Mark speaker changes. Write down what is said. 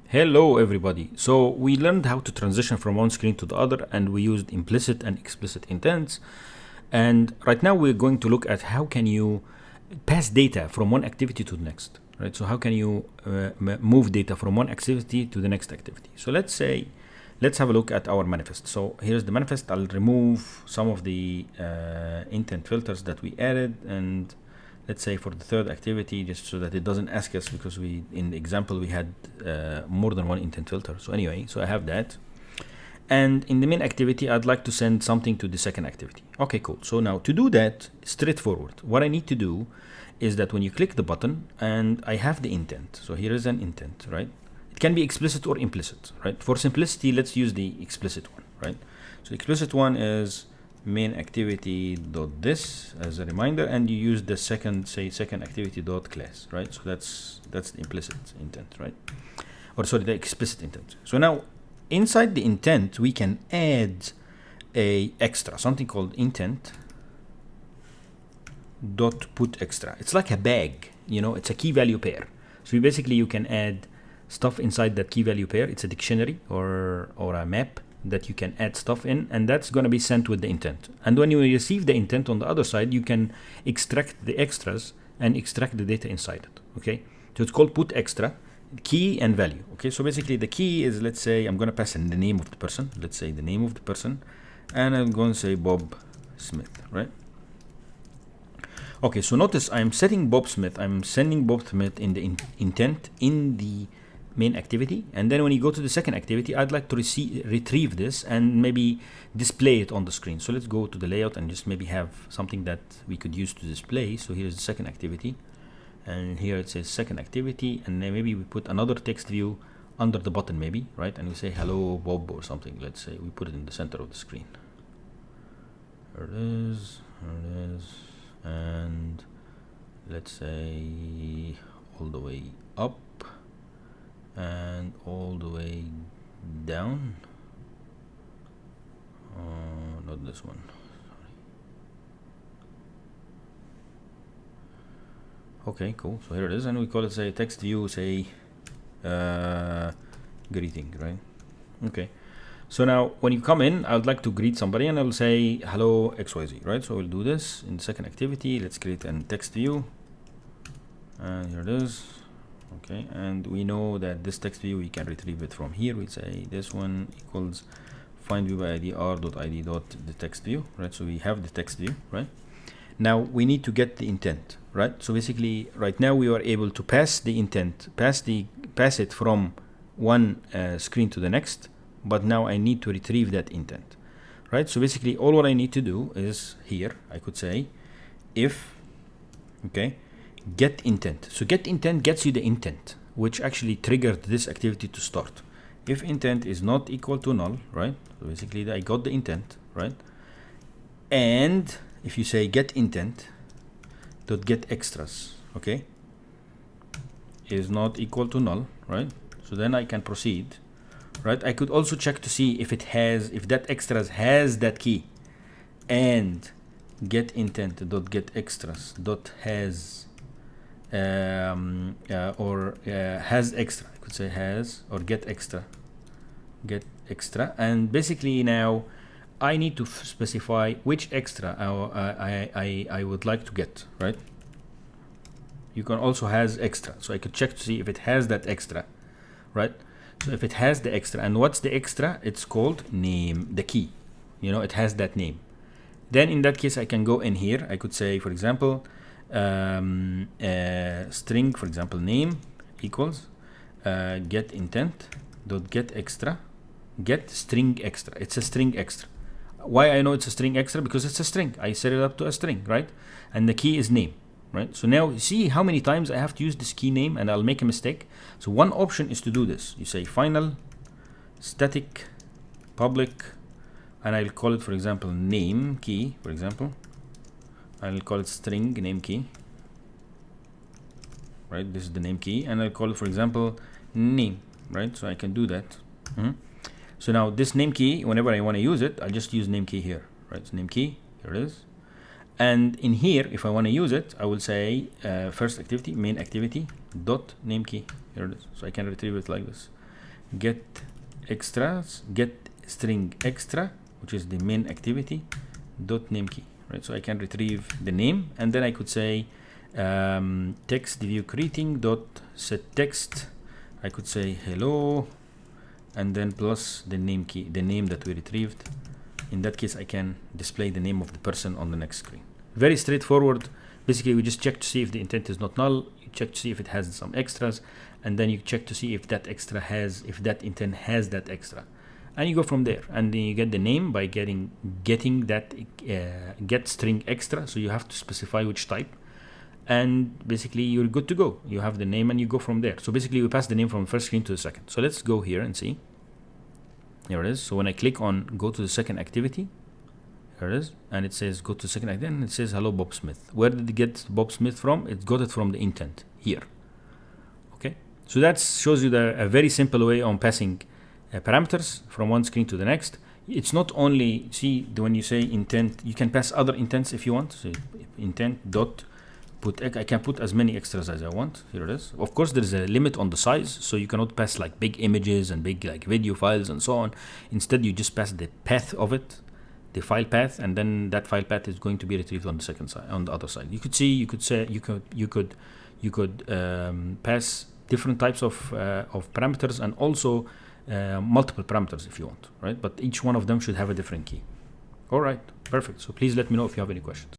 Speaker 1: Hello everybody. So we learned how to transition from one screen to the other, and we used implicit and explicit intents. And right now we're going to look at how can you pass data from one activity to the next, right? So how can you move data from one activity to the next activity? So let's have a look at our manifest. So here's the manifest. I'll remove some of the intent filters that we added, and let's say for the third activity, just so that it doesn't ask us, because we, in the example, we had more than one intent filter. So anyway, so I have that. And in the main activity, I'd like to send something to the second activity. Okay, cool. So now to do that, straightforward. What I need to do is that when you click the button, and I have the intent. So here is an intent, right? It can be explicit or implicit, right? For simplicity, let's use the explicit one, right? So the explicit one is main activity dot this as a reminder, and you use the second activity dot class, right? So that's the implicit intent, right? Or sorry, the explicit intent. So now inside the intent we can add a extra, something called intent dot put extra. It's like a bag, it's a key value pair. So basically you can add stuff inside that key value pair. It's a dictionary or a map that you can add stuff in, and that's going to be sent with the intent. And when you receive the intent on the other side, you can extract the extras and extract the data inside it. Okay, so it's called put extra, key and value. Okay, so basically the key is, let's say I'm going to pass in the name of the person. Let's say the name of the person, and I'm going to say Bob Smith, right? Okay, so notice I'm setting Bob Smith. I'm sending Bob Smith in the intent in the main activity, and then when you go to the second activity, I'd like to retrieve this and maybe display it on the screen. So let's go to the layout and just maybe have something that we could use to display. So here's the second activity, and here it says second activity, and then maybe we put another text view under the button, maybe, right? And we say hello Bob or something. Let's say we put it in the center of the screen. There it is, and let's say all the way up and all the way down. Not this one, sorry. Okay, cool. So here it is, and we call it, say, text view, say greeting, right? Okay, so now when you come in, I would like to greet somebody, and I'll say hello XYZ, right? So we'll do this in the second activity. Let's create a text view, and here it is. Okay, and we know that this text view we can retrieve it from here. We say this one equals find view by id r.id dot the text view, right? So we have the text view, right? Now we need to get the intent, right? So basically right now we are able to pass the intent, pass it from one screen to the next, but now I need to retrieve that intent, right? So basically all what I need to do is here I could say if, okay, get intent. So get intent gets you the intent, which actually triggered this activity to start. If intent is not equal to null, right? So basically I got the intent, right? And if you say get intent dot get extras, okay, is not equal to null, right? So then I can proceed, right? I could also check to see if that extras has that key, and get intent dot get extras dot has has extra. I could say has or get extra, and basically now I need to specify which extra I would like to get, right? You can also has extra, so I could check to see if it has that extra, right? So if it has the extra, and what's the extra? It's called name, the key, it has that name. Then in that case I can go in here. I could say, for example, string, for example, name equals get intent dot get extra, get string extra. It's a string extra. Why I know it's a string extra? Because it's a string. I set it up to a string, right? And the key is name, right? So now see how many times I have to use this key name, and I'll make a mistake. So one option is to do this. You say final static public, and I'll call it, for example, name key, for example. I'll call it string name key, right? This is the name key, and I'll call it, for example, name, right? So I can do that. So now this name key, whenever I want to use it, I'll just use name key here, right? So name key, here it is. And in here, if I want to use it, I will say first activity, main activity dot name key. Here it is. So I can retrieve it like this. get extras, get string extra, which is the main activity, dot name key, right? So I can retrieve the name, and then I could say text view greeting dot set text. I could say hello, and then plus the name key, the name that we retrieved. In that case, I can display the name of the person on the next screen. Very straightforward. Basically, we just check to see if the intent is not null. You check to see if it has some extras, and then you check to see if that extra has, if that intent has that extra, and you go from there. And then you get the name by getting that get string extra. So you have to specify which type, and basically you're good to go. You have the name, and you go from there. So basically, we pass the name from the first screen to the second. So let's go here and see. Here it is. So when I click on go to the second activity, here it is, and it says go to the second activity, and it says hello Bob Smith. Where did it get Bob Smith from? It got it from the intent here. Okay, so that shows you a very simple way on passing parameters from one screen to the next. It's not only, see, when you say intent, you can pass other intents if you want. So intent dot put, I can put as many extras as I want. Here it is. Of course, there is a limit on the size, so you cannot pass like big images and big like video files and so on. Instead, you just pass the path of it, the file path, and then that file path is going to be retrieved on the second side, on the other side. You could see, you could say, you could pass different types of parameters, and also multiple parameters if you want, right? But each one of them should have a different key. All right, perfect. So please let me know if you have any questions.